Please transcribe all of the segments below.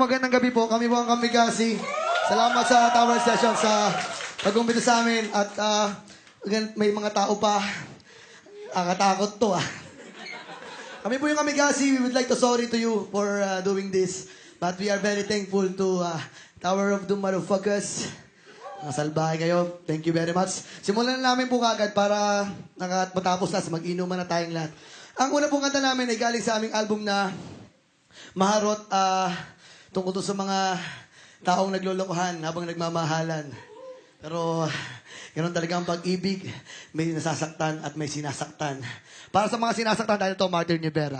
magandang gabi po. Kami po ang Kamigasi. Salamat sa Tower Session sa pag-umbita sa amin. At may mga tao pa. Nakatakot to Kami po yung Kamigasi. We would like to sorry to you for doing this. But we are very thankful to Tower of Doom Motherfuckers. Salbahe kayo. Thank you very much. Simulan na namin po kagad para matapos na, mag-inuman na tayong lahat. Ang una pong kanta namin ay galing sa aming album na Maharot, tungkol to sa mga taong naglolokohan habang nagmamahalan. Pero ganoon talaga ang pag-ibig. May nasasaktan at may sinasaktan. Para sa mga sinasaktan, dahil ito, Martin Rivera.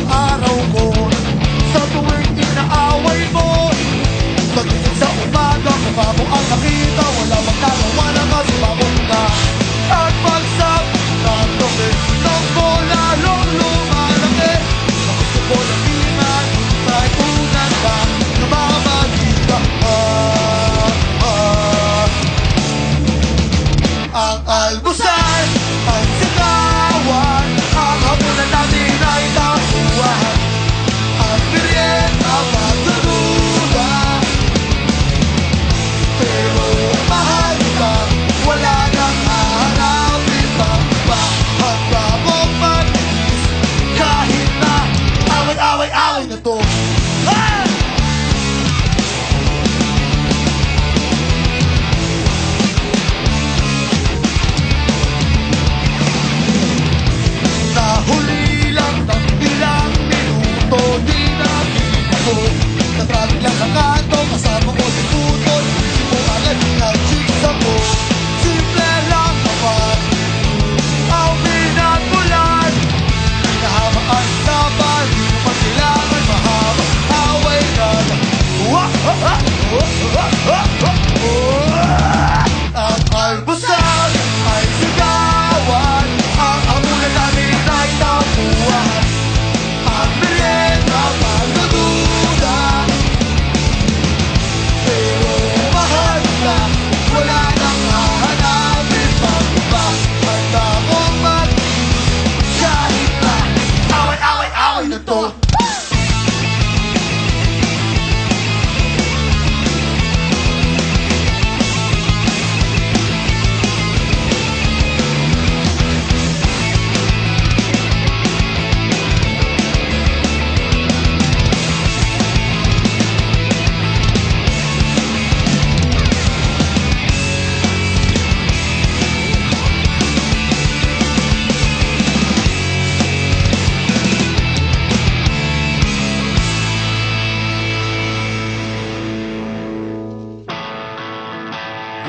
Araw ko sa tuwing inaaway mo. Pagising sa umaga, mukha mo ang nakita. Wala magkagawa na masibabong ka. At pagsap ng gabi, ng bola lalong lumalaki. Sa gusto ko lang iman, kahit unan ka, namamagi ka. Ang almusal, ang sigawan, ang hapunan natin ay tapuan. Ang merienda magdududa, pero mahal ka, wala nang hahanapin pang iba. Handa mong mag-inis kahit na away-away-away na to. Nahuli lang ng ilang minuto, di nakita ko. Natraffic lang ang kanto, kasama ko si Tutol. Isip mo agad na chicks ako. Simple lang naman ang pinagmulan. Nahamaan sa bali, pag kailangan mahaba, away na lang. Ang almusal ay sigawan, ang amulan namin ay tapuan. Ang merienda magdududa, pero mahal ka, wala nang hahanapin pang iba. Handa mong mag-inis kahit na away-away-away na to.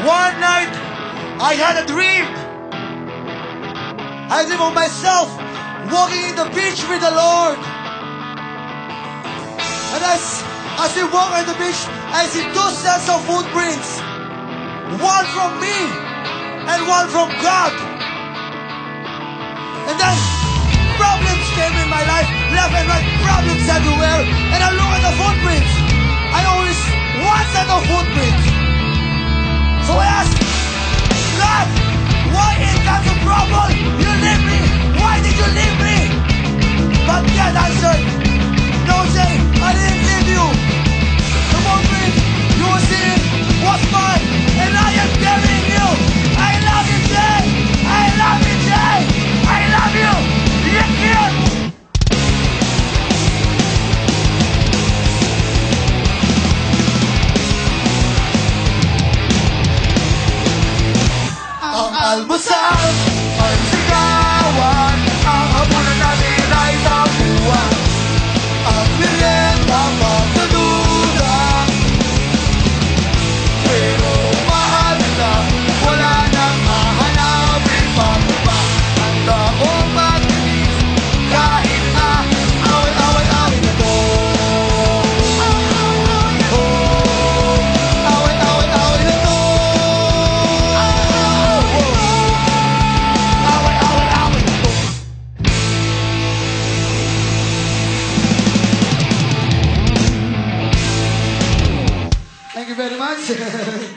One night, I had a dream. I dream of myself walking in the beach with the Lord. And as we walk on the beach, I see two sets of footprints. One from me and one from God. And then problems came in my life, left and right, problems everywhere. And I look at the footprints. I only see one set of footprints. So I asked, God, why in times of trouble you leave me? Why did you leave me? But God answered, no, Jay, I didn't leave you. The footprint you were seeing was mine, and I am carrying you. I love you, Jay. I love you, Jay. I love you. Yes, yes. Ang almusal ay sigawan, ang hapunan natin ay tapuan. Ang merienda magdududa, pero mahal na, wala nang hahanapin pang iba. Handa mong mag-inis kahit na away-away-away na to. Away-away-away na to. very much.